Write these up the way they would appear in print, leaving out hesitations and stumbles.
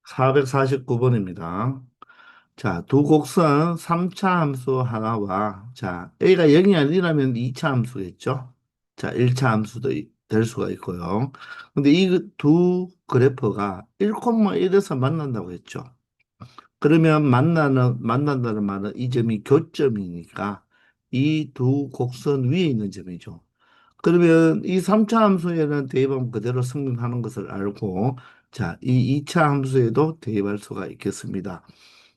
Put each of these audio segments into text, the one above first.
449번입니다. 자, 두 곡선 3차 함수 하나와, 자, A가 0이 아니라면 2차 함수겠죠? 자, 1차 함수도 될 수가 있고요. 근데 이 두 그래프가 1,1에서 만난다고 했죠. 그러면 만난다는 말은 이 점이 교점이니까 이 두 곡선 위에 있는 점이죠. 그러면 이 3차 함수에는 대입하면 그대로 성립하는 것을 알고, 자, 이 2차 함수에도 대입할 수가 있겠습니다.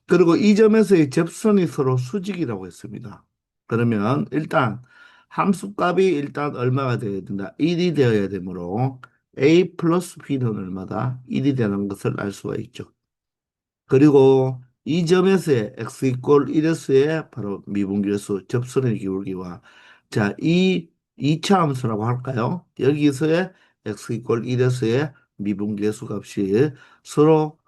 그리고 이 점에서의 접선이 서로 수직이라고 했습니다. 그러면 일단 함수값이 일단 얼마가 되어야 된다? 1이 되어야 되므로 a 플러스 b는 얼마다? 1이 되는 것을 알 수가 있죠. 그리고 이 점에서의 x 이퀄 1에서의 바로 미분계수 접선의 기울기와, 자, 이 2차 함수라고 할까요? 여기서의 x 이퀄 1에서의 미분계수 값이 서로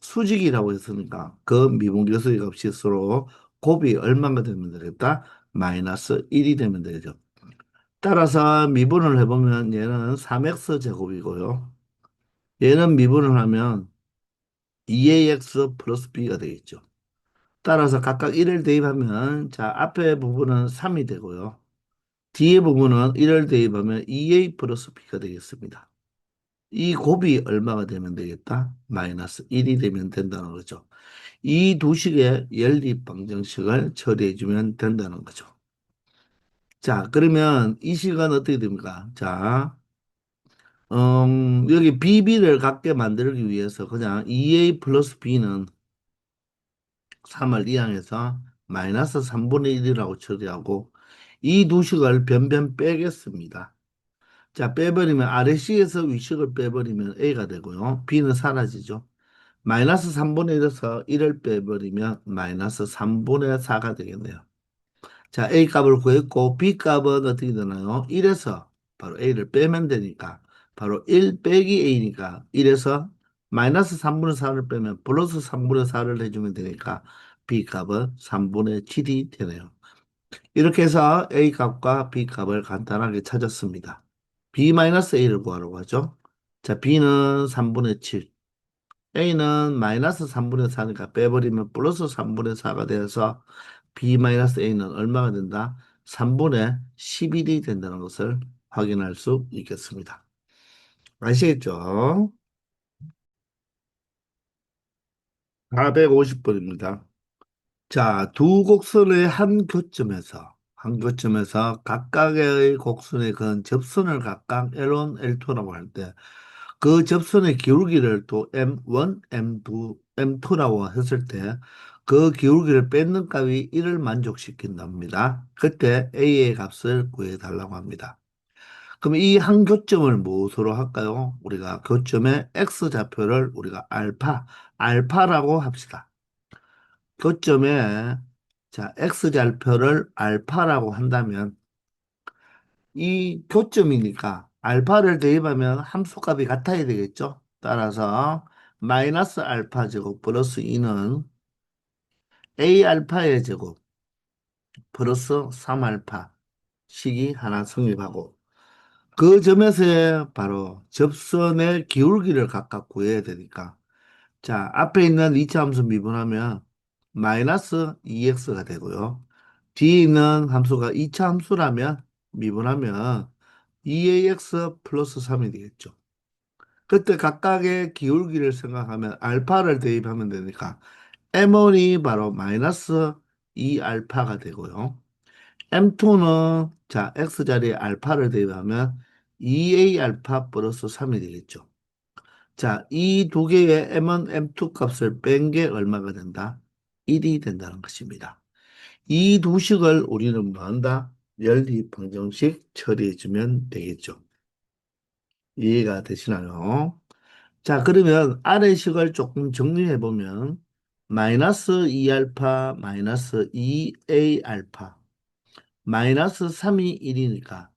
수직이라고 했으니까 그 미분계수의 값이 서로 곱이 얼마가 되면 되겠다? 마이너스 1이 되면 되죠. 따라서 미분을 해보면 얘는 3x 제곱이고요. 얘는 미분을 하면 2ax 플러스 b가 되겠죠. 따라서 각각 1을 대입하면, 자, 앞에 부분은 3이 되고요. 뒤에 부분은 1을 대입하면 2a 플러스 b가 되겠습니다. 이 곱이 얼마가 되면 되겠다? 마이너스 1이 되면 된다는 거죠. 이 두 식의 연립 방정식을 처리해주면 된다는 거죠. 자, 그러면 이 식은 어떻게 됩니까? 자, 여기 BB를 갖게 만들기 위해서 그냥 2a 플러스 b는 3을 이항해서 마이너스 3분의 1이라고 처리하고 이 두 식을 변변 빼겠습니다. 자, 빼버리면 아래식에서 위식을 빼버리면 a가 되고요. b는 사라지죠. 마이너스 3분의 1에서 1을 빼버리면 마이너스 3분의 4가 되겠네요. 자, A 값을 구했고, B 값은 어떻게 되나요? 1에서 바로 A를 빼면 되니까, 바로 1 빼기 A니까, 1에서 마이너스 3분의 4를 빼면 플러스 3분의 4를 해주면 되니까, B 값은 3분의 7이 되네요. 이렇게 해서 A 값과 B 값을 간단하게 찾았습니다. B-A를 구하라고 하죠. 자, B는 3분의 7, A는 마이너스 3분의 4니까 빼버리면 플러스 3분의 4가 되어서 B-A는 얼마가 된다? 3분의 11이 된다는 것을 확인할 수 있겠습니다. 아시겠죠? 450번입니다. 자, 두 곡선의 한 교점에서 각각의 곡선의 그 접선을 각각 L1, L2라고 할 때 그 접선의 기울기를 또 M1, M2, M2라고 했을 때 그 기울기를 뺏는 값이 1을 만족시킨답니다. 그때 A의 값을 구해달라고 합니다. 그럼 이 한 교점을 무엇으로 할까요? 우리가 교점의 X좌표를 우리가 알파라고 합시다. 교점에, 자, X좌표를 알파라고 한다면 이 교점이니까 알파를 대입하면 함수값이 같아야 되겠죠? 따라서 마이너스 알파 제곱 플러스 2는 A 알파의 제곱 플러스 3알파 식이 하나 성립하고 그 점에서의 바로 접선의 기울기를 각각 구해야 되니까, 자, 앞에 있는 2차 함수 미분하면 마이너스 2x가 되고요. 뒤에 있는 함수가 2차 함수라면 미분하면 2ax 플러스 3이 되겠죠. 그때 각각의 기울기를 생각하면 알파를 대입하면 되니까 M1이 바로 마이너스 2알파가 되고요. M2는, 자, X자리에 알파를 대입하면 2A 알파 플러스 3이 되겠죠. 자, 이 두 개의 M1, M2 값을 뺀 게 얼마가 된다? 1이 된다는 것입니다. 이 두 식을 우리는 뭐 한다? 연립방정식 처리해주면 되겠죠. 이해가 되시나요? 자, 그러면 아래 식을 조금 정리해보면 마이너스 2알파 마이너스 2A 알파 마이너스 3이 1이니까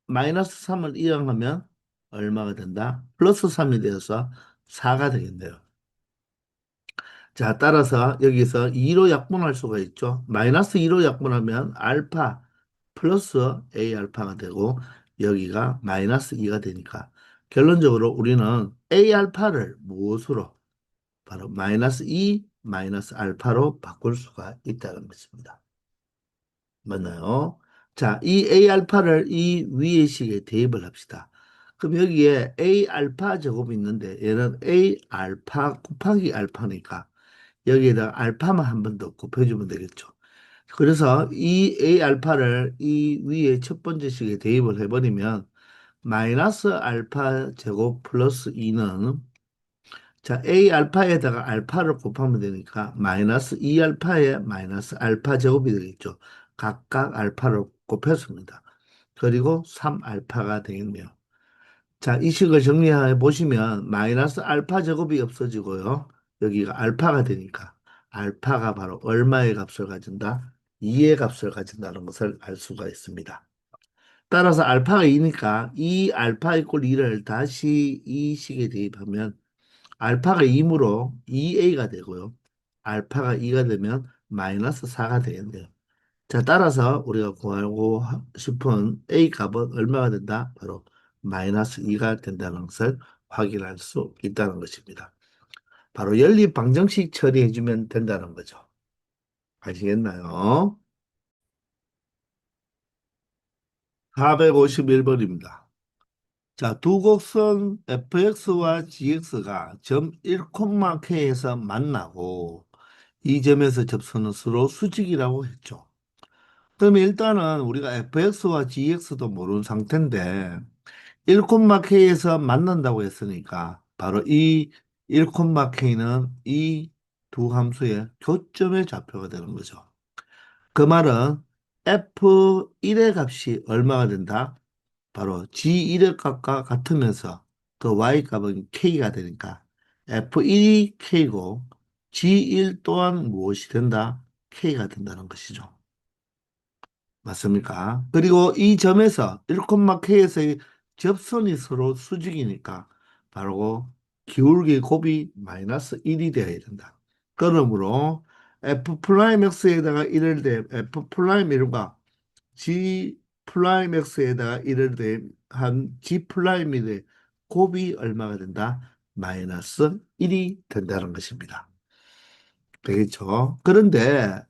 마이너스 3을 이항하면 얼마가 된다? 플러스 3이 되어서 4가 되겠네요. 자, 따라서 여기서 2로 약분할 수가 있죠. 마이너스 2로 약분하면 알파 플러스 A 알파가 되고 여기가 마이너스 2가 되니까 결론적으로 우리는 A 알파를 무엇으로? 바로 마이너스 2 마이너스 알파로 바꿀 수가 있다는 것입니다. 맞나요? 자, 이 A 알파를 이 위의 식에 대입을 합시다. 그럼 여기에 A 알파 제곱이 있는데 얘는 A 알파 곱하기 알파니까 여기에다 알파만 한 번 더 곱해주면 되겠죠. 그래서 이 A 알파를 이 위에 첫 번째 식에 대입을 해버리면 마이너스 알파 제곱 플러스 2는 자, A 알파에다가 알파를 곱하면 되니까 마이너스 2 알파에 마이너스 알파 제곱이 되겠죠. 각각 알파를 곱했습니다. 그리고 3 알파가 되겠네요. 자, 이 식을 정리해 보시면 마이너스 알파 제곱이 없어지고요. 여기가 알파가 되니까 알파가 바로 얼마의 값을 가진다? 2의 값을 가진다는 것을 알 수가 있습니다. 따라서 알파가 2니까 이 알파 이꼴 2를 다시 이 식에 대입하면 알파가 2이므로 2a가 되고요. 알파가 2가 되면 마이너스 4가 되겠네요. 자, 따라서 우리가 구하고 싶은 a 값은 얼마가 된다? 바로 마이너스 2가 된다는 것을 확인할 수 있다는 것입니다. 바로 연립 방정식 처리해주면 된다는 거죠. 아시겠나요? 451번입니다. 자, 두 곡선 fx와 gx가 점 1,k에서 만나고 이 점에서 접선은 서로 수직이라고 했죠. 그러면 일단은 우리가 fx와 gx도 모르는 상태인데 1,k에서 만난다고 했으니까 바로 이 1,k는 이 두 함수의 교점의 좌표가 되는 거죠. 그 말은 f1의 값이 얼마가 된다? 바로 G1의 값과 같으면서 그 Y 값은 K가 되니까 F1이 K고 G1 또한 무엇이 된다? K가 된다는 것이죠. 맞습니까? 그리고 이 점에서 1,K에서의 접선이 서로 수직이니까 바로 기울기 곱이 마이너스 1이 되어야 된다. 그러므로 F'X에다가 1을 대 F'1과 G 플라임 X에다가 1을 대한 G 플라임이 돼 곱이 얼마가 된다? 마이너스 1이 된다는 것입니다. 되겠죠? 그런데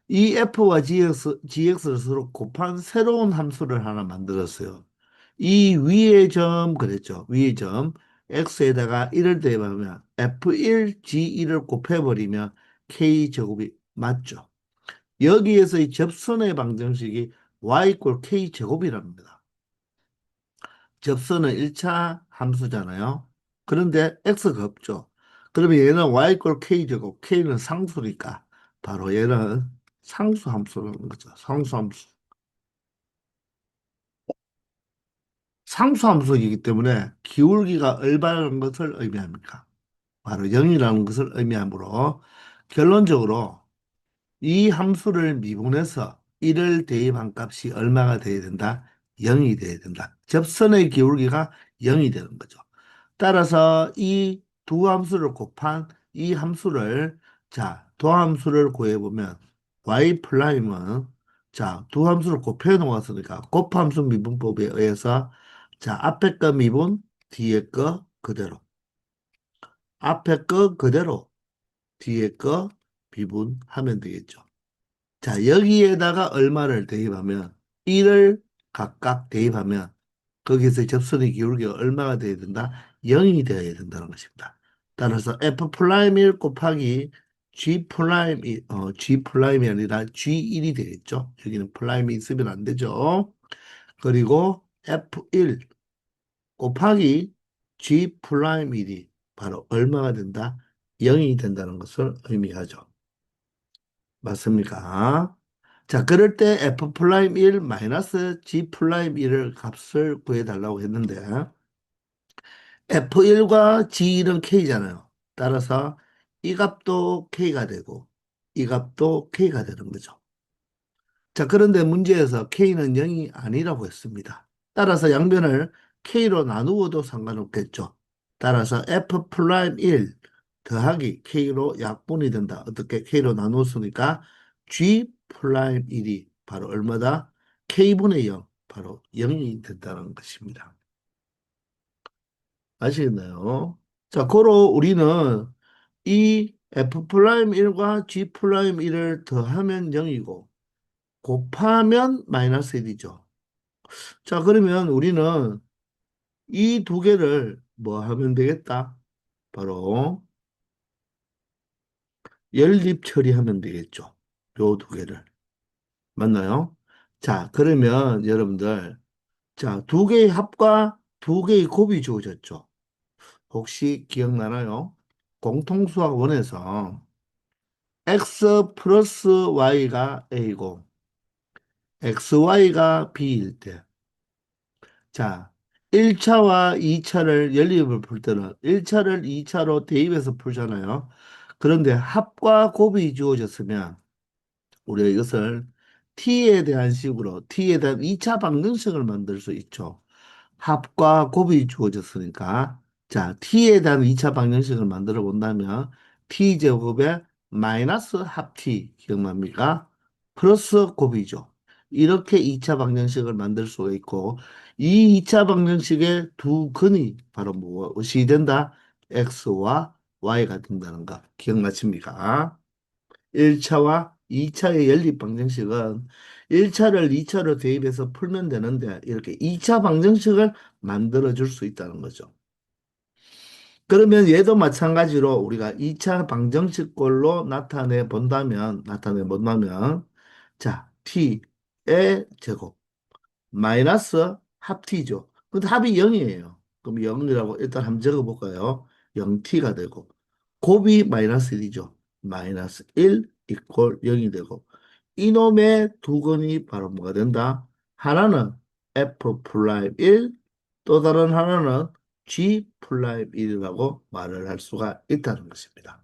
이 F와 GX를 서로 곱한 새로운 함수를 하나 만들었어요. 이 위의 점 그랬죠? 위의 점 X에다가 1을 대입하면 F1 G1을 곱해버리면 K제곱이 맞죠? 여기에서 이 접선의 방정식이 y 이꼴 k 제곱이랍니다. 접선은 1차 함수잖아요. 그런데 x가 없죠. 그러면 얘는 y 이꼴 k 제곱, k는 상수니까 바로 얘는 상수 함수라는 거죠. 상수 함수. 상수 함수이기 때문에 기울기가 얼마라는 것을 의미합니까? 바로 0이라는 것을 의미하므로 결론적으로 이 함수를 미분해서 1을 대입한 값이 얼마가 돼야 된다? 0이 돼야 된다. 접선의 기울기가 0이 되는 거죠. 따라서 이 두 함수를 곱한 이 함수를 자, 도함수를 구해보면 y 프라임은 자, 두 함수를 곱해 놓았으니까 곱함수 미분법에 의해서 자, 앞에 거 미분, 뒤에 거 그대로. 앞에 거 그대로, 뒤에 거 미분하면 되겠죠. 자, 여기에다가 얼마를 대입하면 1을 각각 대입하면 거기서 접선의 기울기가 얼마가 돼야 된다? 0이 되어야 된다는 것입니다. 따라서 F 프라임 1 곱하기 G 프라임이 G 프라임이 아니라 G1이 되겠죠. 여기는 프라임이 있으면 안 되죠. 그리고 F1 곱하기 G 프라임 1이 바로 얼마가 된다? 0이 된다는 것을 의미하죠. 맞습니까? 자, 그럴 때 f 프라임 1 마이너스 g 프라임 1을 값을 구해달라고 했는데 f1과 g1은 k잖아요. 따라서 이 값도 k가 되고 이 값도 k가 되는 거죠. 자, 그런데 문제에서 k는 0이 아니라고 했습니다. 따라서 양변을 k로 나누어도 상관없겠죠. 따라서 f 프라임 1 더하기 k로 약분이 된다. 어떻게 k로 나누었으니까 g 프라임 1이 바로 얼마다? k분의 0, 바로 0이 된다는 것입니다. 아시겠나요? 자, 고로 우리는 이 F 프라임 1과 G 프라임 1을 더하면 0이고 곱하면 마이너스 1이죠. 자, 그러면 우리는 이 두 개를 뭐 하면 되겠다? 바로 연립 처리하면 되겠죠. 요 두 개를. 맞나요? 자, 그러면 여러분들, 자, 두 개의 합과 두 개의 곱이 주어졌죠. 혹시 기억나나요? 공통수학 원에서 x 플러스 y가 a고 xy가 b일 때, 자, 1차와 2차를 연립을 풀 때는 1차를 2차로 대입해서 풀잖아요. 그런데 합과 곱이 주어졌으면 우리가 이것을 t에 대한 식으로 t에 대한 2차 방정식을 만들 수 있죠. 합과 곱이 주어졌으니까 자 t에 대한 2차 방정식을 만들어 본다면 t제곱에 마이너스 합 t 기억납니까? 플러스 곱이죠. 이렇게 2차 방정식을 만들 수가 있고 이 2차 방정식의 두 근이 바로 무엇이 된다? x와 y가 된다는 거 기억나십니까? 1차와 2차의 연립 방정식은 1차를 2차로 대입해서 풀면 되는데 이렇게 2차 방정식을 만들어 줄 수 있다는 거죠. 그러면 얘도 마찬가지로 우리가 2차 방정식꼴로 나타내 본다면 자, t의 제곱 마이너스 합 t죠. 근데 합이 0이에요. 그럼 0이라고 일단 한번 적어볼까요? 0t가 되고 곱이 마이너스 1이죠. 마이너스 1 이퀄 0이 되고 이놈의 두 건이 바로 뭐가 된다? 하나는 f 프라임 1, 또 다른 하나는 g 프라임 1이라고 말을 할 수가 있다는 것입니다.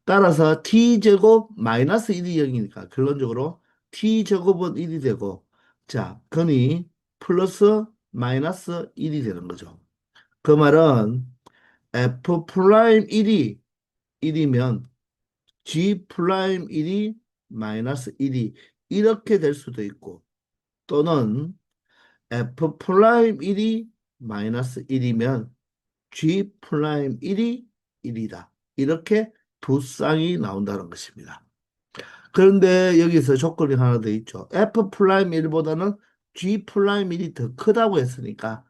따라서 t제곱 마이너스 1이 0이니까 결론적으로 t제곱은 1이 되고 자, 근이 플러스 마이너스 1이 되는 거죠. 그 말은 f 프라임 1이 1이면 g 프라임 1이 마이너스 1이 이렇게 될 수도 있고 또는 f 프라임 1이 마이너스 1이면 g 프라임 1이 1이다. 이렇게 두 쌍이 나온다는 것입니다. 그런데 여기서 조건이 하나 더 있죠. f 프라임 1보다는 g 프라임 1이 더 크다고 했으니까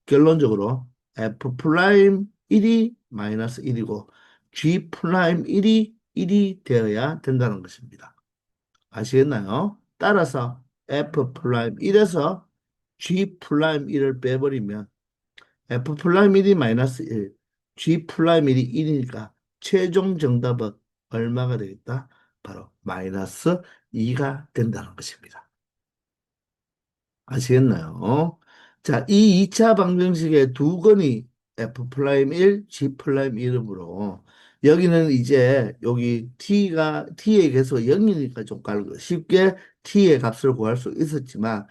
결론적으로 f 프라임 1이 마이너스 1이고 g 프라임 1이 1이 되어야 된다는 것입니다. 아시겠나요? 따라서 f 프라임 1에서 g 프라임 1을 빼버리면 f 프라임 1이 마이너스 1, g 프라임 1이 1이니까 최종 정답은 얼마가 되겠다? 바로 마이너스 2가 된다는 것입니다. 아시겠나요? 자, 이 2차 방정식의 두 건이 f 프라임 1, g 프라임 이름으로 여기는 이제 여기 t의 개수가 0이니까 좀 쉽게 t의 값을 구할 수 있었지만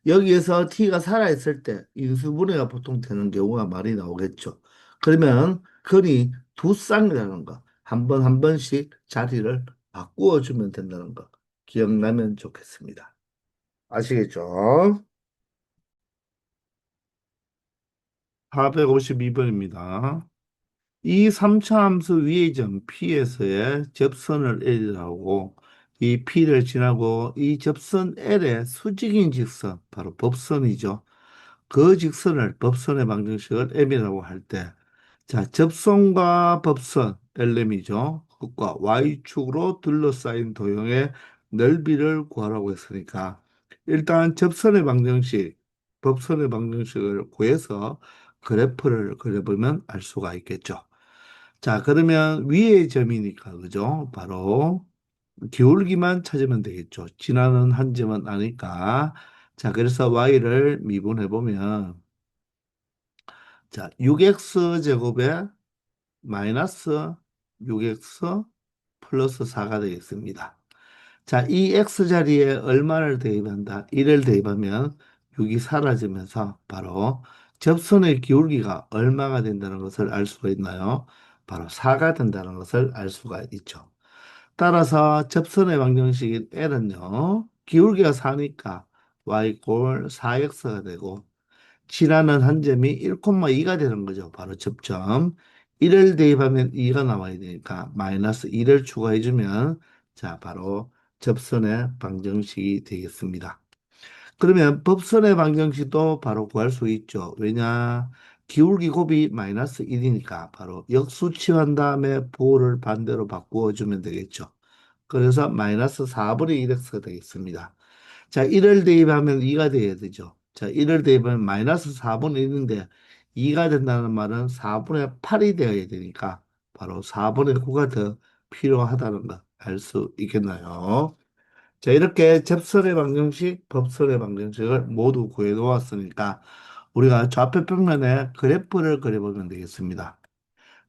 여기에서 t가 살아있을 때 인수분해가 보통 되는 경우가 많이 나오겠죠. 그러면 건이 두 쌍이라는 거. 한 번 한 번씩 자리를 바꾸어 주면 된다는 거. 기억나면 좋겠습니다. 아시겠죠? 452번입니다. 이 3차 함수 위의 점 P에서의 접선을 L이라고 이 P를 지나고 이 접선 L의 수직인 직선, 바로 법선이죠. 그 직선을 법선의 방정식을 M이라고 할 때, 자, 접선과 법선, LM이죠. 그것과 Y축으로 둘러싸인 도형의 넓이를 구하라고 했으니까, 일단 접선의 방정식, 법선의 방정식을 구해서 그래프를 그려보면 알 수가 있겠죠. 자, 그러면 위의 점이니까, 그죠? 바로 기울기만 찾으면 되겠죠. 지나는 한 점은 아니까. 자, 그래서 Y를 미분해보면, 자, 6x 제곱에 마이너스 6x 플러스 4가 되겠습니다. 자, 이 x 자리에 얼마를 대입한다? 1을 대입하면 6이 사라지면서 바로 접선의 기울기가 얼마가 된다는 것을 알 수가 있나요? 바로 4가 된다는 것을 알 수가 있죠. 따라서 접선의 방정식인 L은요, 기울기가 4니까 y 꼴 4x가 되고 지나는 한 점이 1,2가 되는 거죠. 바로 접점. 1을 대입하면 2가 나와야 되니까 마이너스 2를 추가해주면 자, 바로 접선의 방정식이 되겠습니다. 그러면 법선의 방정식도 바로 구할 수 있죠. 왜냐? 기울기 곱이 마이너스 1이니까 바로 역수치한 다음에 부호를 반대로 바꾸어주면 되겠죠. 그래서 마이너스 4분의 1x가 되겠습니다. 자, 1을 대입하면 2가 돼야 되죠. 자, 1을 대입하면 마이너스 4분의 1인데 2가 된다는 말은 4분의 8이 되어야 되니까 바로 4분의 9가 더 필요하다는 거 알 수 있겠나요? 자, 이렇게 접선의 방정식, 법선의 방정식을 모두 구해 놓았으니까 우리가 좌표 평면에 그래프를 그려보면 되겠습니다.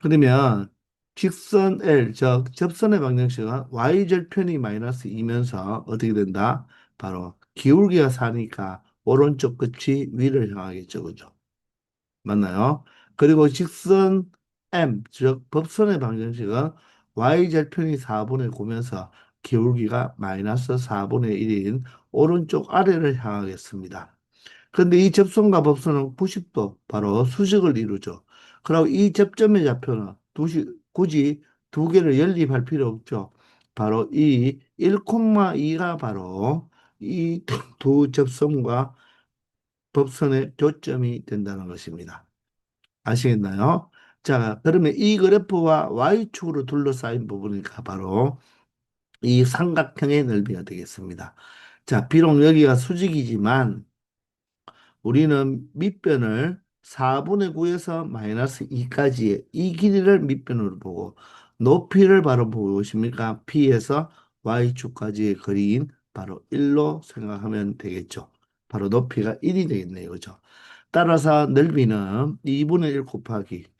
그러면 직선 L, 즉 접선의 방정식은 y절편이 마이너스 2면서 어떻게 된다? 바로 기울기가 4니까 오른쪽 끝이 위를 향하겠죠. 그죠? 맞나요? 그리고 직선 M, 즉 법선의 방정식은 y절편이 4분의 9면서 기울기가 마이너스 4분의 1인 오른쪽 아래를 향하겠습니다. 그런데 이 접선과 법선은 90도 바로 수직을 이루죠. 그리고 이 접점의 좌표는 굳이 두 개를 연립할 필요 없죠. 바로 이 1,2가 바로 이 두 접선과 법선의 교점이 된다는 것입니다. 아시겠나요? 자, 그러면 이 그래프와 Y축으로 둘러싸인 부분이니까 바로 이 삼각형의 넓이가 되겠습니다. 자, 비록 여기가 수직이지만 우리는 밑변을 4분의 9에서 마이너스 2까지의 이 길이를 밑변으로 보고 높이를 바로 보십니까? P에서 Y축까지의 거리인 바로 1로 생각하면 되겠죠. 바로 높이가 1이 되겠네요. 그죠? 따라서 넓이는 2분의 1 곱하기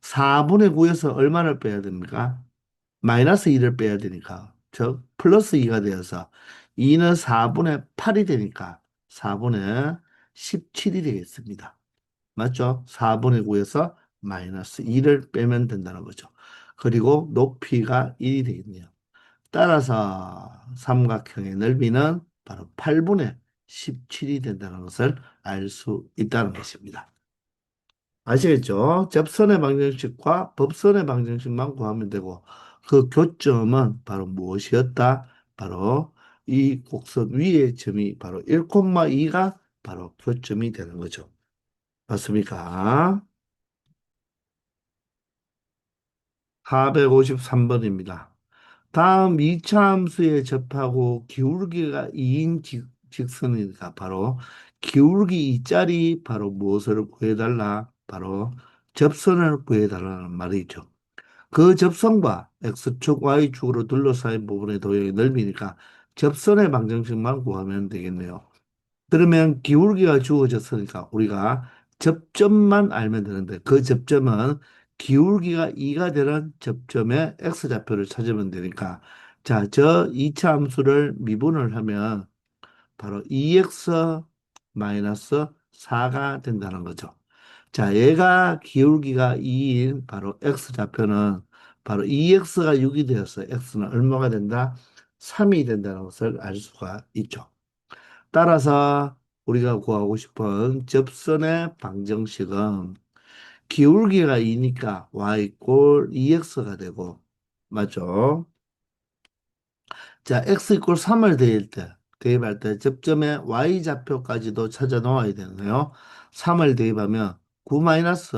4분의 9에서 얼마를 빼야 됩니까? 마이너스 2를 빼야 되니까 즉 플러스 2가 되어서 2는 4분의 8이 되니까 4분의 17이 되겠습니다. 맞죠? 4분의 9에서 마이너스 2를 빼면 된다는 거죠. 그리고 높이가 1이 되겠네요. 따라서 삼각형의 넓이는 바로 8분의 17이 된다는 것을 알 수 있다는 것입니다. 아시겠죠? 접선의 방정식과 법선의 방정식만 구하면 되고 그 교점은 바로 무엇이었다? 바로 이 곡선 위의 점이 바로 1,2가 바로 교점이 되는 거죠. 맞습니까? 453번입니다. 다음 이차함수에 접하고 기울기가 2인 직선이니까 바로 기울기 2짜리 바로 무엇을 구해달라? 바로 접선을 구해달라는 말이죠. 그 접선과 X축, Y축으로 둘러싸인 부분의 도형의 넓이니까 접선의 방정식만 구하면 되겠네요. 그러면 기울기가 주어졌으니까 우리가 접점만 알면 되는데 그 접점은 기울기가 2가 되는 접점의 X좌표를 찾으면 되니까 자, 저 2차 함수를 미분을 하면 바로 2x 마이너스 4가 된다는 거죠. 자, 얘가 기울기가 2인 바로 x좌표는 바로 2x가 6이 되어서 x는 얼마가 된다? 3이 된다는 것을 알 수가 있죠. 따라서 우리가 구하고 싶은 접선의 방정식은 기울기가 2니까 y 꼴 2x가 되고 맞죠? 자, x 이퀄 3을 대입할 때 접점의 y좌표까지도 찾아 놓아야 되네요. 3을 대입하면 9 마이너스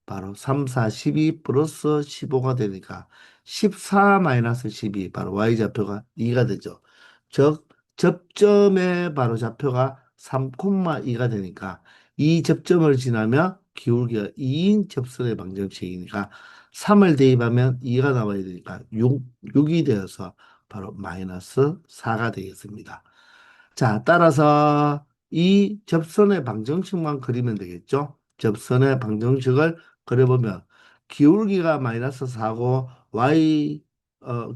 바로 3, 4, 12 플러스 15가 되니까 14 마이너스 12 바로 y좌표가 2가 되죠. 즉 접점의 바로 좌표가 3,2가 되니까 이 접점을 지나면 기울기가 2인 접선의 방정식이니까 3을 대입하면 2가 나와야 되니까 6이 되어서 바로 마이너스 4가 되겠습니다. 자, 따라서 이 접선의 방정식만 그리면 되겠죠? 접선의 방정식을 그려보면 기울기가 마이너스 4고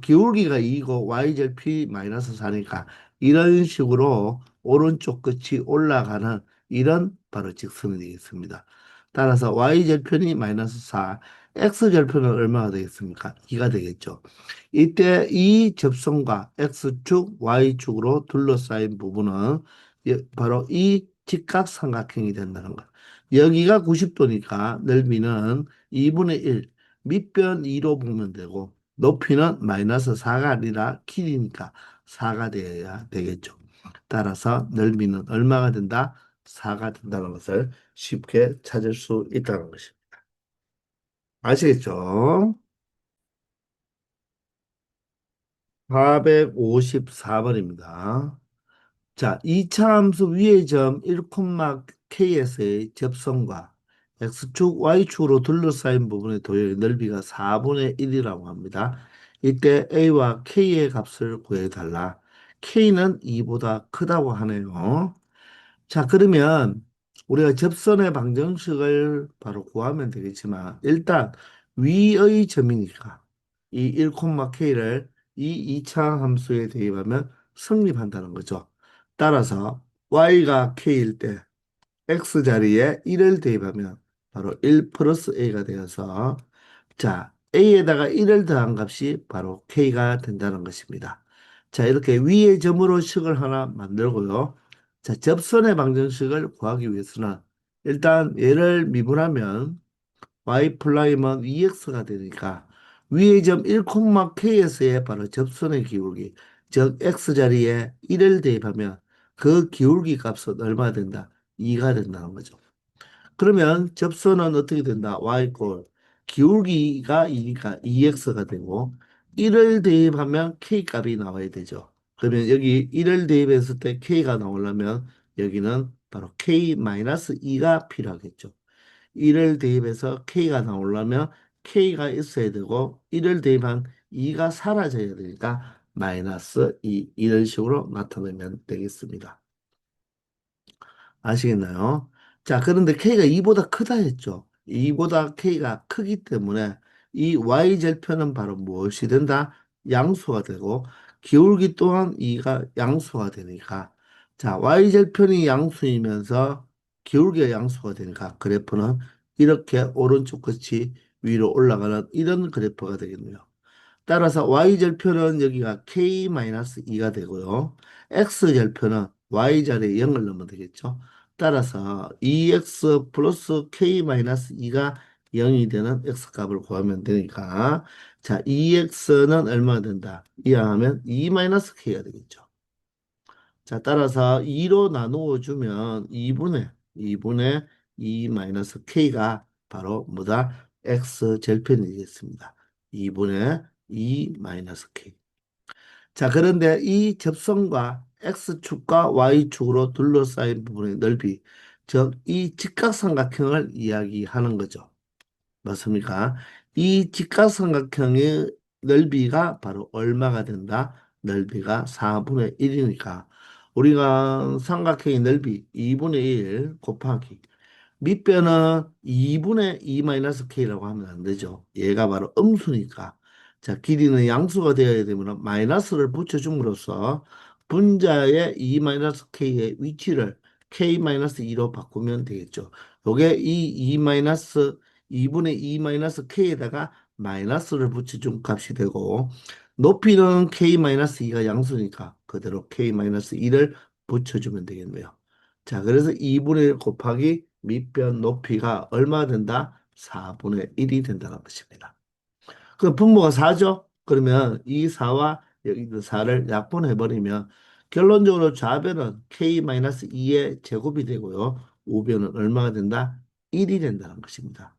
기울기가 2고 y절p 마이너스 4니까 이런 식으로 오른쪽 끝이 올라가는 이런 바로 직선이 되겠습니다. 따라서 y절편이 마이너스 4, x절편은 얼마가 되겠습니까? 2가 되겠죠. 이때 이 접선과 X축, Y축으로 둘러싸인 부분은 바로 이 직각삼각형이 된다는 것. 여기가 90도니까 넓이는 2분의 1, 밑변 2로 보면 되고, 높이는 마이너스 4가 아니라 길이니까 4가 되어야 되겠죠. 따라서 넓이는 얼마가 된다? 4가 된다는 것을 쉽게 찾을 수 있다는 것입니다. 아시겠죠? 454번입니다. 자, 이차 함수 위의 점 1,k에서의 접선과 x축, y축으로 둘러싸인 부분의 도형의 넓이가 4분의 1이라고 합니다. 이때 a와 k의 값을 구해달라. k는 2보다 크다고 하네요. 자, 그러면 우리가 접선의 방정식을 바로 구하면 되겠지만 일단 위의 점이니까 이 1,k를 이 이차 함수에 대입하면 성립한다는 거죠. 따라서 y가 k일 때 x 자리에 1을 대입하면 바로 1 플러스 a가 되어서 자, a에다가 1을 더한 값이 바로 k가 된다는 것입니다. 자, 이렇게 위의 점으로 식을 하나 만들고요. 자, 접선의 방정식을 구하기 위해서는 일단 얘를 미분하면 y 프라임은 2x가 되니까 위의 점 1,k에서의 바로 접선의 기울기, 즉 x 자리에 1을 대입하면 그 기울기 값은 얼마 된다? 2가 된다는 거죠. 그러면 접선은 어떻게 된다? y꼴 기울기가 2니까 2x가 되고 1을 대입하면 k 값이 나와야 되죠. 그러면 여기 1을 대입했을 때 k가 나오려면 여기는 바로 k-2가 필요하겠죠. 1을 대입해서 k가 나오려면 k가 있어야 되고 1을 대입한 2가 사라져야 되니까 마이너스 2 이런 식으로 나타내면 되겠습니다. 아시겠나요? 자, 그런데 K가 2보다 크다 했죠. 2보다 K가 크기 때문에 이 Y절편은 바로 무엇이 된다? 양수가 되고 기울기 또한 2가 양수가 되니까 자, Y절편이 양수이면서 기울기가 양수가 되니까 그래프는 이렇게 오른쪽 끝이 위로 올라가는 이런 그래프가 되겠네요. 따라서 y절편은 여기가 k-2가 되고요. x절편은 y자리에 0을 넣으면 되겠죠. 따라서 2x 플러스 k-2가 0이 되는 x값을 구하면 되니까 자 2x는 얼마가 된다? 이항하면 2-k가 되겠죠. 자 따라서 2로 나누어 주면 2분의 2-k가 바로 뭐다? x절편이 되겠습니다. 2분의 2-k. 자, 그런데 이 접선과 X축과 Y축으로 둘러싸인 부분의 넓이, 즉, 이 직각삼각형을 이야기하는 거죠. 맞습니까? 이 직각삼각형의 넓이가 바로 얼마가 된다? 넓이가 4분의 1이니까 우리가 삼각형의 넓이 2분의 1 곱하기 밑변은 2분의 2-k라고 하면 안 되죠. 얘가 바로 음수니까. 자, 길이는 양수가 되어야 되면 마이너스를 붙여줌으로써 분자의 2-k의 위치를 k-2로 바꾸면 되겠죠. 요게 이 2분의 2-k에다가 마이너스를 붙여준 값이 되고 높이는 k-2가 양수니까 그대로 k-2를 붙여주면 되겠네요. 자, 그래서 2분의 1 곱하기 밑변 높이가 얼마 된다? 4분의 1이 된다는 것입니다. 그 분모가 4죠? 그러면 이 4와 여기 있는 4를 약분해버리면 결론적으로 좌변은 k-2의 제곱이 되고요. 우변은 얼마가 된다? 1이 된다는 것입니다.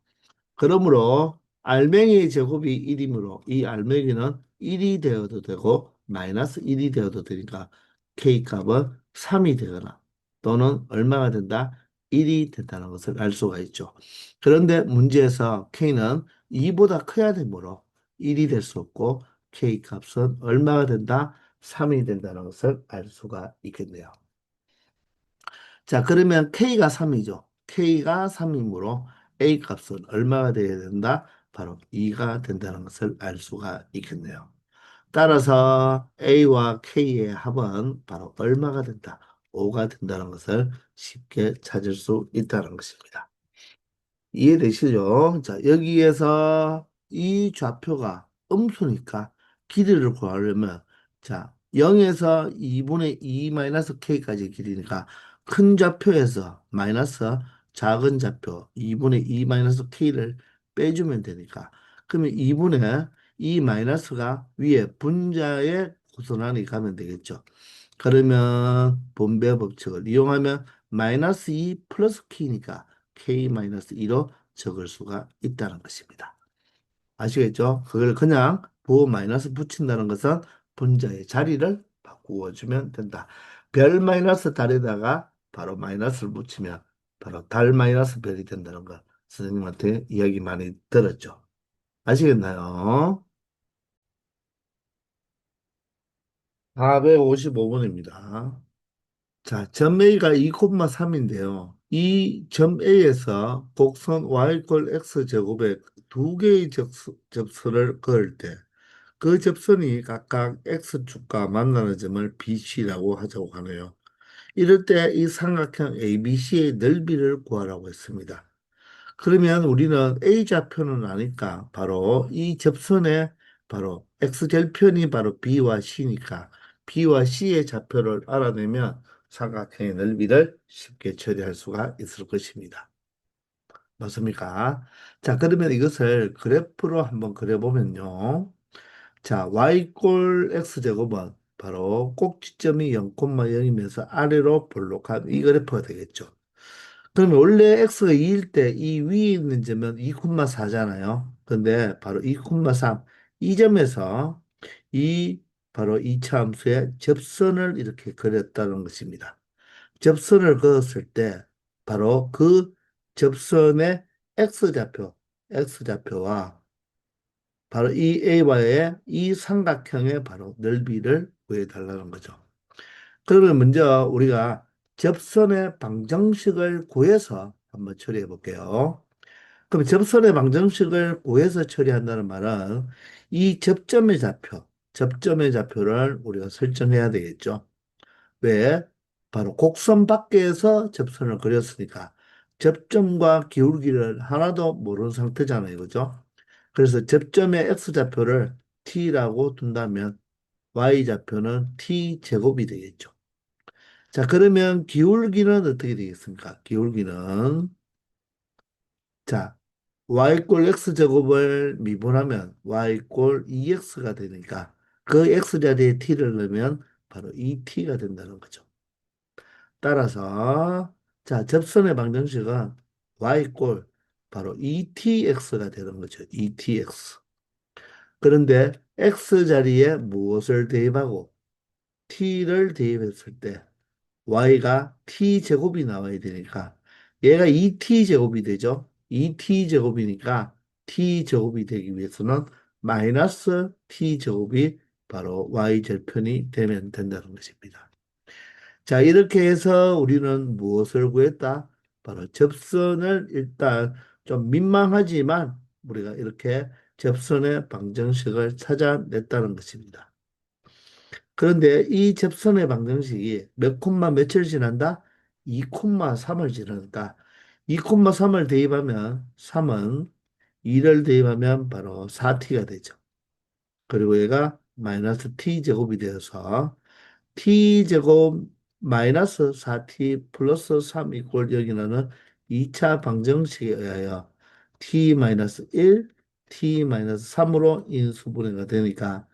그러므로 알맹이의 제곱이 1이므로 이 알맹이는 1이 되어도 되고 마이너스 1이 되어도 되니까 K값은 3이 되거나 또는 얼마가 된다? 1이 된다는 것을 알 수가 있죠. 그런데 문제에서 K는 2보다 커야 되므로 1이 될 수 없고 K값은 얼마가 된다? 3이 된다는 것을 알 수가 있겠네요. 자, 그러면 K가 3이죠. K가 3이므로 A 값은 얼마가 되어야 된다? 바로 2가 된다는 것을 알 수가 있겠네요. 따라서 A와 K의 합은 바로 얼마가 된다? 5가 된다는 것을 쉽게 찾을 수 있다는 것입니다. 이해되시죠? 자, 여기에서 이 좌표가 음수니까 길이를 구하려면 자, 0에서 2분의 2-k까지 길이니까 큰 좌표에서 마이너스 작은 좌표 2분의 2-k를 빼주면 되니까. 그러면 2분의 이 마이너스가 위에 분자의 고스란히 가면 되겠죠. 그러면 분배 법칙을 이용하면 마이너스 2 플러스 k니까 k 마이너스 2로 적을 수가 있다는 것입니다. 아시겠죠? 그걸 그냥 부호 마이너스 붙인다는 것은 분자의 자리를 바꾸어 주면 된다. 별 마이너스 달에다가 바로 마이너스를 붙이면 바로 달 마이너스 별이 된다는 거 선생님한테 이야기 많이 들었죠. 아시겠나요? 455번입니다. 자, 점 A가 2,3인데요. 이 점 A에서 곡선 y 꼴 x 제곱에 두 개의 접선을 그을 때 그 접선이 각각 x축과 만나는 점을 BC라고 하자고 하네요. 이럴 때 이 삼각형 ABC의 넓이를 구하라고 했습니다. 그러면 우리는 A좌표는 아니까 바로 이 접선의 바로 X절편이 바로 B와 C니까 B와 C의 좌표를 알아내면 삼각형의 넓이를 쉽게 처리할 수가 있을 것입니다. 맞습니까? 자, 그러면 이것을 그래프로 한번 그려보면요. 자, y꼴 x제곱은 바로 꼭지점이 0,0이면서 아래로 볼록한 이 그래프가 되겠죠. 그러면 원래 x가 2일 때 이 위에 있는 점은 2,4잖아요. 근데 바로 2,3 이 점에서 이 바로 이차 함수의 접선을 이렇게 그렸다는 것입니다. 접선을 그었을 때 바로 그 접선의 x좌표와 바로 이 A와의 이 삼각형의 바로 넓이를 구해달라는 거죠. 그러면 먼저 우리가 접선의 방정식을 구해서 한번 처리해 볼게요. 그럼 접선의 방정식을 구해서 처리한다는 말은 이 접점의 좌표를 우리가 설정해야 되겠죠. 왜? 바로 곡선 밖에서 접선을 그렸으니까 접점과 기울기를 하나도 모르는 상태잖아요. 그죠? 그래서 접점의 x좌표를 t라고 둔다면 y좌표는 t제곱이 되겠죠. 자, 그러면 기울기는 어떻게 되겠습니까? 기울기는 자, y꼴 x제곱을 미분하면 y꼴 2x가 되니까 그 x 자리에 t를 넣으면 바로 2t가 된다는 거죠. 따라서 자, 접선의 방정식은 y꼴 바로 2tx가 되는 거죠. 2tx. 그런데 x 자리에 무엇을 대입하고 t를 대입했을 때 y가 t제곱이 나와야 되니까 얘가 2t제곱이 되죠. 2t제곱이니까 t제곱이 되기 위해서는 마이너스 t제곱이 바로 y절편이 되면 된다는 것입니다. 자, 이렇게 해서 우리는 무엇을 구했다? 바로 접선을 일단 좀 민망하지만 우리가 이렇게 접선의 방정식을 찾아냈다는 것입니다. 그런데 이 접선의 방정식이 몇 콤마 며칠 지난다? 2,3을 지나니까 2,3을 대입하면 3은 2를 대입하면 바로 4t가 되죠. 그리고 얘가 마이너스 t제곱이 되어서 t제곱 마이너스 4t 플러스 3 이꼴 여기는 2차 방정식에 의하여 t 마이너스 1, t 마이너스 3으로 인수분해가 되니까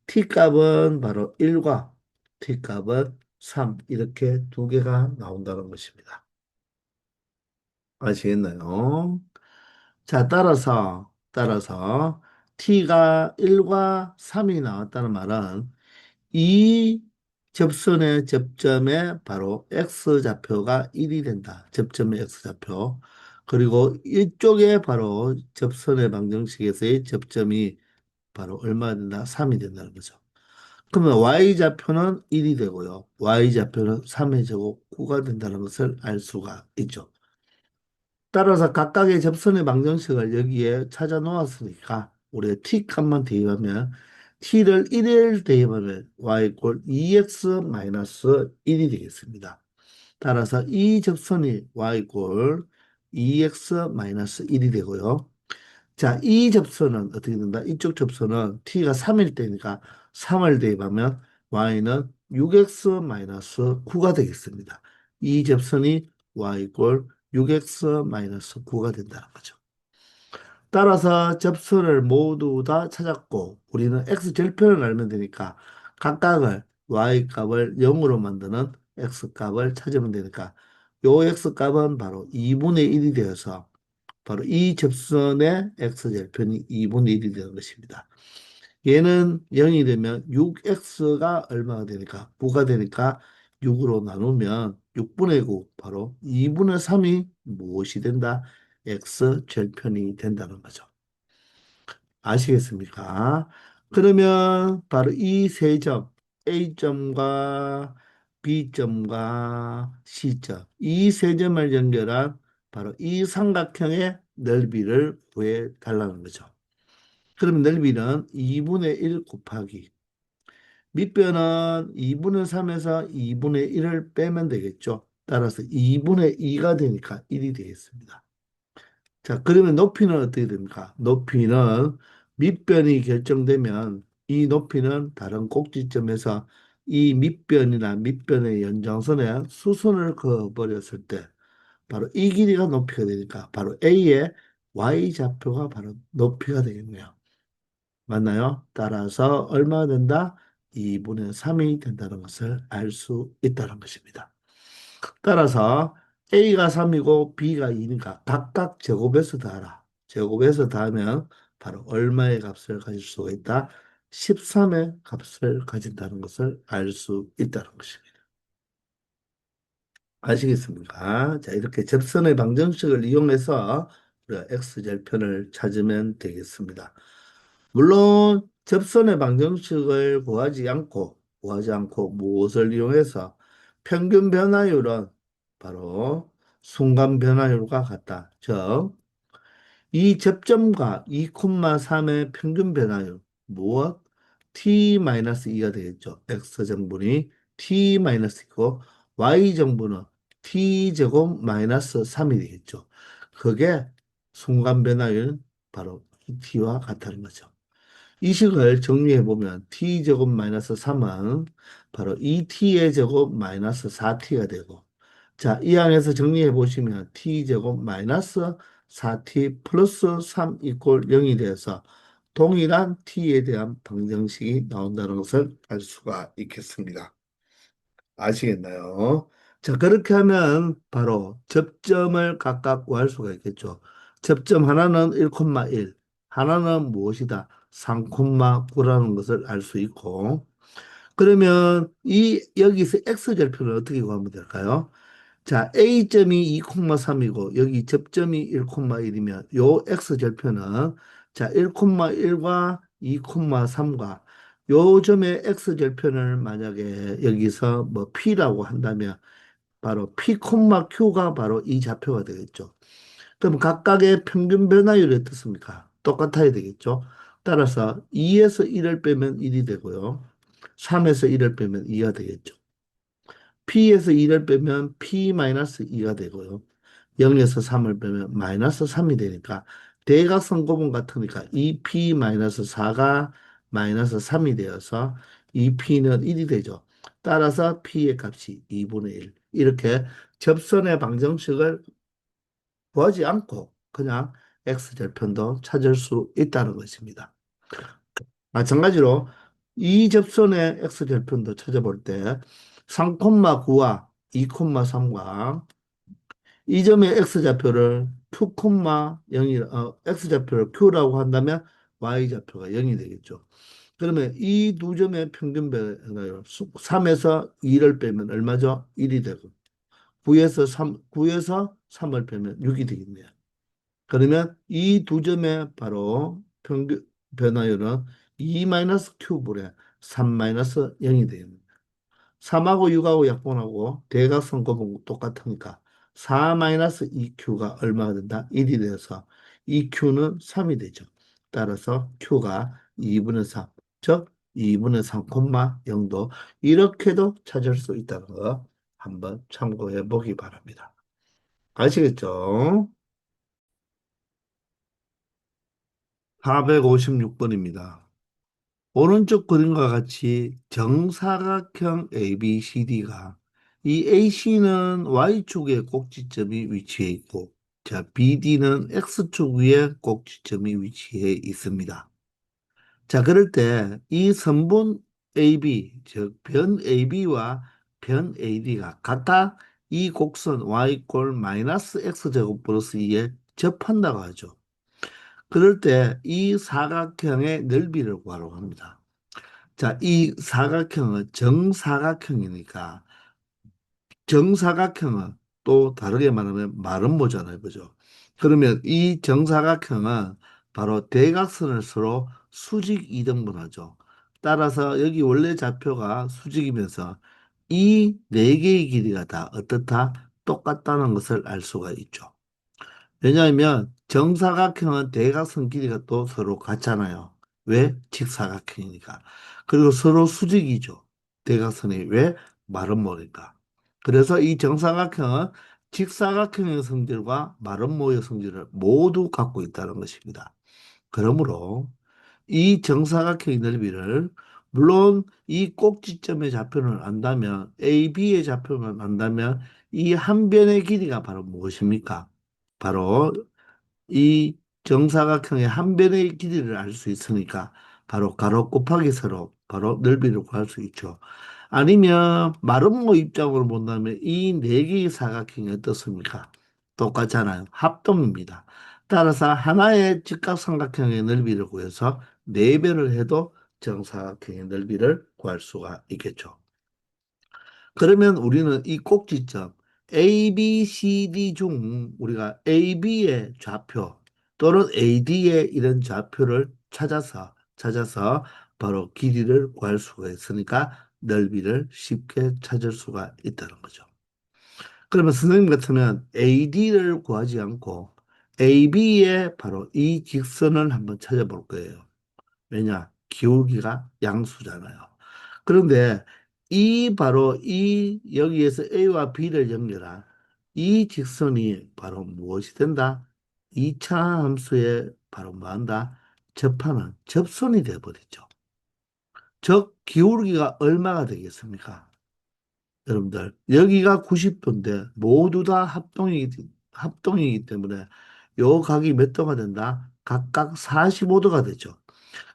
t 값은 바로 1과 t 값은 3 이렇게 두 개가 나온다는 것입니다. 아시겠나요? 자, 따라서 t가 1과 3이 나왔다는 말은 이 접선의 접점에 바로 x좌표가 1이 된다. 접점의 x좌표. 그리고 이쪽에 바로 접선의 방정식에서의 접점이 바로 얼마 된다? 3이 된다는 거죠. 그러면 y좌표는 1이 되고요. y좌표는 3의 제곱 9가 된다는 것을 알 수가 있죠. 따라서 각각의 접선의 방정식을 여기에 찾아 놓았으니까 우리가 t 값만 대입하면 t를 1을 대입하면 y 꼴 2x 마이너스 1이 되겠습니다. 따라서 이 접선이 y 꼴 2x 마이너스 1이 되고요. 자, 이 접선은 어떻게 된다? 이쪽 접선은 t가 3일 때니까 3을 대입하면 y는 6x 마이너스 9가 되겠습니다. 이 접선이 y 꼴 6x 마이너스 9가 된다는 거죠. 따라서 접선을 모두 다 찾았고 우리는 x 절편을 알면 되니까 각각을 y 값을 0으로 만드는 x 값을 찾으면 되니까 요 x 값은 바로 2분의 1이 되어서 바로 이 접선의 x 절편이 2분의 1이 되는 것입니다. 얘는 0이 되면 6x가 얼마가 되니까 부가 되니까 6으로 나누면 6분의 9 바로 2분의 3이 무엇이 된다? x 절편이 된다는 거죠. 아시겠습니까? 그러면 바로 이 세 점 A점과 B점과 C점 이 세 점을 연결한 바로 이 삼각형의 넓이를 구해 달라는 거죠. 그러면 넓이는 2분의 1 곱하기 밑변은 2분의 3에서 2분의 1을 빼면 되겠죠. 따라서 2분의 2가 되니까 1이 되겠습니다. 자, 그러면 높이는 어떻게 됩니까? 높이는 밑변이 결정되면 이 높이는 다른 꼭지점에서 이 밑변이나 밑변의 연장선에 수선을 그어버렸을 때 바로 이 길이가 높이가 되니까 바로 A의 Y좌표가 바로 높이가 되겠네요. 맞나요? 따라서 얼마가 된다? 2분의 3이 된다는 것을 알 수 있다는 것입니다. 따라서 A가 3이고 B가 2니까 각각 제곱해서 더하라. 제곱해서 더하면 바로 얼마의 값을 가질 수가 있다? 13의 값을 가진다는 것을 알 수 있다는 것입니다. 아시겠습니까? 자, 이렇게 접선의 방정식을 이용해서 우리가 x절편을 찾으면 되겠습니다. 물론 접선의 방정식을 구하지 않고 무엇을 이용해서 평균 변화율은 바로 순간 변화율과 같다. 즉, 이 접점과 2,3의 평균 변화율 무엇? t-2가 되겠죠. x정분이 t-2고 y정분은 t제곱 마이너스 3이 되겠죠. 그게 순간 변화율 바로 이 t와 같다는 거죠. 이 식을 정리해 보면 t제곱 마이너스 3은 바로 2t의 제곱 마이너스 4t가 되고 자, 이 항에서 정리해 보시면 t제곱 마이너스 4t 플러스 3 이꼴 0이 돼서 동일한 t에 대한 방정식이 나온다는 것을 알 수가 있겠습니다. 아시겠나요? 자, 그렇게 하면 바로 접점을 각각 구할 수가 있겠죠. 접점 하나는 1,1, 하나는 무엇이다? 3,9라는 것을 알 수 있고, 그러면 이 여기서 x절편을 어떻게 구하면 될까요? 자, A점이 2,3이고 여기 접점이 1,1이면 요 x절편은 자, 1,1과 2,3과 요 점의 x절편을 만약에 여기서 뭐 P라고 한다면 바로 P, Q가 바로 이 좌표가 되겠죠. 그럼 각각의 평균 변화율이 어떻습니까? 똑같아야 되겠죠. 따라서 2에서 1을 빼면 1이 되고요. 3에서 1을 빼면 2가 되겠죠. P에서 2를 빼면 P-2가 되고요. 0에서 3을 빼면 마이너스 3이 되니까 대각선 고분 같으니까 2P-4가 마이너스 3이 되어서 2P는 1이 되죠. 따라서 P의 값이 2분의 1. 이렇게 접선의 방정식을 구하지 않고 그냥 X절편도 찾을 수 있다는 것입니다. 마찬가지로 이 접선의 X절편도 찾아볼 때 3,9와 2,3과 이 점의 X좌표를 X좌표를 Q라고 한다면 Y좌표가 0이 되겠죠. 그러면 이 두 점의 평균 변화율 3에서 2를 빼면 얼마죠? 1이 되고 9에서 3을 빼면 6이 되겠네요. 그러면 이 두 점의 바로 평균 변화율은 2-큐브에 3-0이 되겠네요. 3하고 6하고 약분하고 대각선 곱은 똑같으니까 4-2q가 얼마가 된다? 1이 돼서 2q는 3이 되죠. 따라서 q가 2분의 3, 즉 2분의 3,0도 이렇게도 찾을 수 있다는 거 한번 참고해 보기 바랍니다. 아시겠죠? 456번입니다. 오른쪽 그림과 같이 정사각형 ABCD가 이 AC는 Y축의 꼭지점이 위치해 있고 자, BD는 X축 위에 꼭지점이 위치해 있습니다. 자, 그럴 때 이 선분 AB, 즉 변 AB와 변 AD가 각각 이 곡선 y 마이너스 x제곱 플러스 2에 접한다고 하죠. 그럴 때 이 사각형의 넓이를 구하라고 합니다. 자, 이 사각형은 정사각형이니까 정사각형은 또 다르게 말하면 마름모잖아요. 그죠? 그러면 이 정사각형은 바로 대각선을 서로 수직 이등분하죠. 따라서 여기 원래 좌표가 수직이면서 이 네 개의 길이가 다 어떻다? 똑같다는 것을 알 수가 있죠. 왜냐하면 정사각형은 대각선 길이가 또 서로 같잖아요. 왜? 직사각형이니까. 그리고 서로 수직이죠. 대각선이 왜? 마름모니까. 그래서 이 정사각형은 직사각형의 성질과 마름모의 성질을 모두 갖고 있다는 것입니다. 그러므로 이 정사각형의 넓이를 물론 이 꼭지점의 좌표를 안다면 A, B의 좌표만 안다면 이 한 변의 길이가 바로 무엇입니까? 바로 이 정사각형의 한 변의 길이를 알 수 있으니까 바로 가로 곱하기 세로 바로 넓이를 구할 수 있죠. 아니면 마름모 입장으로 본다면 이 네 개의 사각형이 어떻습니까? 똑같잖아요. 합동입니다. 따라서 하나의 직각삼각형의 넓이를 구해서 네 배를 해도 정사각형의 넓이를 구할 수가 있겠죠. 그러면 우리는 이 꼭지점 A, B, C, D 중 우리가 A, B의 좌표 또는 AD의 이런 좌표를 찾아서 바로 길이를 구할 수가 있으니까 넓이를 쉽게 찾을 수가 있다는 거죠. 그러면 선생님 같으면 AD를 구하지 않고 AB의 바로 이 직선을 한번 찾아볼 거예요. 왜냐? 기울기가 양수잖아요. 그런데 이 바로 이 여기에서 A와 B를 연결한 이 직선이 바로 무엇이 된다? 2차 함수에 바로 뭐한다? 접하는 접선이 되어버리죠. 즉 기울기가 얼마가 되겠습니까? 여러분들 여기가 90도인데 모두 다 합동이기 때문에 요 각이 몇 도가 된다? 각각 45도가 되죠.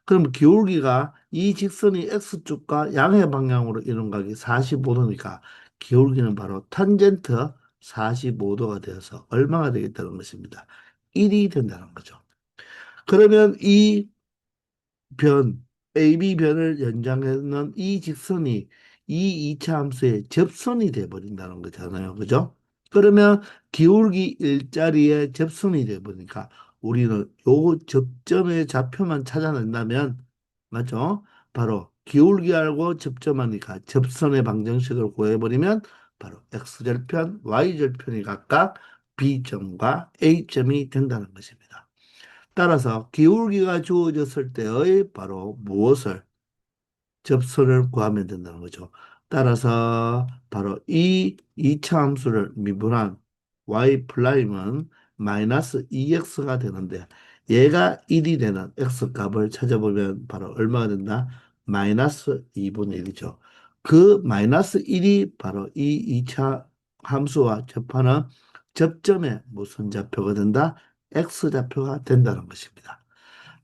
그럼 기울기가 이 직선이 X축과 양의 방향으로 이런 각이 45도니까 기울기는 바로 탄젠트 45도가 되어서 얼마가 되겠다는 것입니다. 1이 된다는 거죠. 그러면 이 변, AB 변을 연장하는 이 직선이 이 이차 함수의 접선이 돼 버린다는 거잖아요. 그죠? 그러면 기울기 일자리에 접선이 돼 버리니까 우리는 요 접점의 좌표만 찾아낸다면 맞죠? 바로 기울기 알고 접점하니까 접선의 방정식을 구해버리면 바로 X절편, Y절편이 각각 B점과 A점이 된다는 것입니다. 따라서 기울기가 주어졌을 때의 바로 무엇을 접선을 구하면 된다는 거죠. 따라서 바로 이 이차 함수를 미분한 y 프라임은 마이너스 2x가 되는데 얘가 1이 되는 x 값을 찾아보면 바로 얼마가 된다? 마이너스 2분의 1이죠. 그 마이너스 1이 바로 이 이차 함수와 접하는 접점의 무슨 좌표가 된다? x좌표가 된다는 것입니다.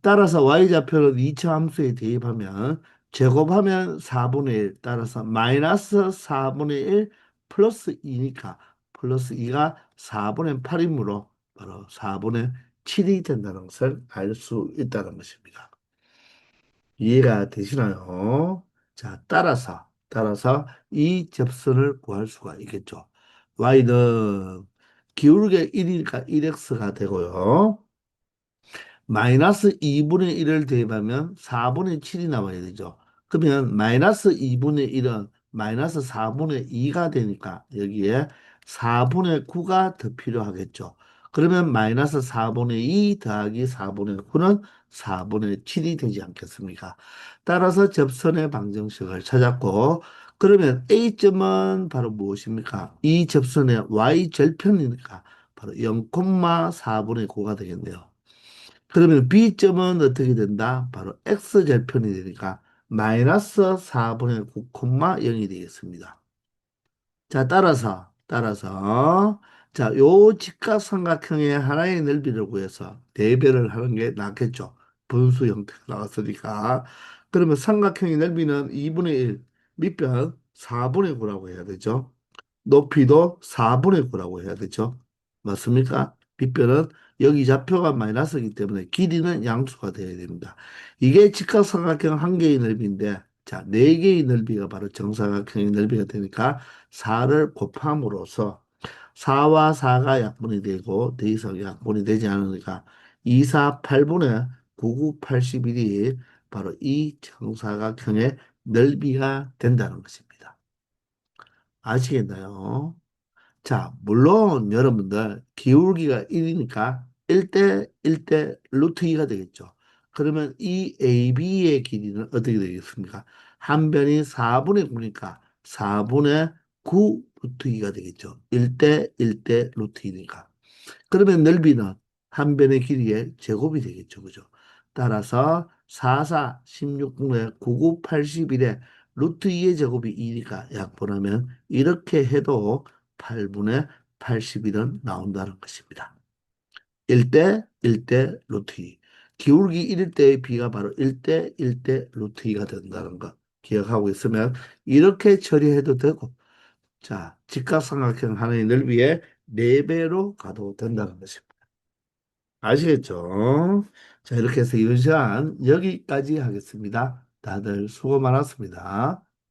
따라서 y좌표는 2차 함수에 대입하면 제곱하면 4분의 1 따라서 마이너스 4분의 1 플러스 2니까 플러스 2가 4분의 8이므로 바로 4분의 7이 된다는 것을 알 수 있다는 것입니다. 이해가 되시나요? 자, 따라서 이 접선을 구할 수가 있겠죠. y는 기울기 1이니까 1x가 되고요. 마이너스 2분의 1을 대입하면 4분의 7이 나와야 되죠. 그러면 마이너스 2분의 1은 마이너스 4분의 2가 되니까 여기에 4분의 9가 더 필요하겠죠. 그러면 마이너스 4분의 2 더하기 4분의 9는 4분의 7이 되지 않겠습니까? 따라서 접선의 방정식을 찾았고 그러면 A점은 바로 무엇입니까? 이 접선의 Y절편이니까 바로 0,4분의 9가 되겠네요. 그러면 B점은 어떻게 된다? 바로 X절편이 되니까 마이너스 4분의 9, 0이 되겠습니다. 자, 따라서 자, 요 직각삼각형의 하나의 넓이를 구해서 대별을 하는 게 낫겠죠. 분수 형태가 나왔으니까. 그러면 삼각형의 넓이는 2분의 1, 밑변 4분의 9라고 해야 되죠. 높이도 4분의 9라고 해야 되죠. 맞습니까? 빗변은 여기 좌표가 마이너스이기 때문에 길이는 양수가 되어야 됩니다. 이게 직각삼각형 한 개의 넓이인데, 자, 네 개의 넓이가 바로 정사각형의 넓이가 되니까 4를 곱함으로써 4와 4가 약분이 되고 더 이상 약분이 되지 않으니까 2, 4, 8분의 9, 9, 81이 바로 이 정사각형의 넓이가 된다는 것입니다. 아시겠나요? 자, 물론 여러분들 기울기가 1이니까 1대 1대 루트 2가 되겠죠. 그러면 이 AB의 길이는 어떻게 되겠습니까? 한 변이 4분의 9니까 4분의 9 루트 2가 되겠죠. 1대 1대 루트 2니까. 그러면 넓이는 한 변의 길이의 제곱이 되겠죠. 그죠? 따라서 4, 4, 16분의 9, 9, 81에 루트 2의 제곱이 2니까 약분하면 이렇게 해도 8분의 81은 나온다는 것입니다. 1대 1대 루트 2. 기울기 1대의 b가 바로 1대 1대 루트 2가 된다는 거 기억하고 있으면 이렇게 처리해도 되고, 자, 직각삼각형 하나의 넓이의 4배로 가도 된다는 것입니다. 아시겠죠? 자, 이렇게 해서 이번 시간 여기까지 하겠습니다. 다들 수고 많았습니다.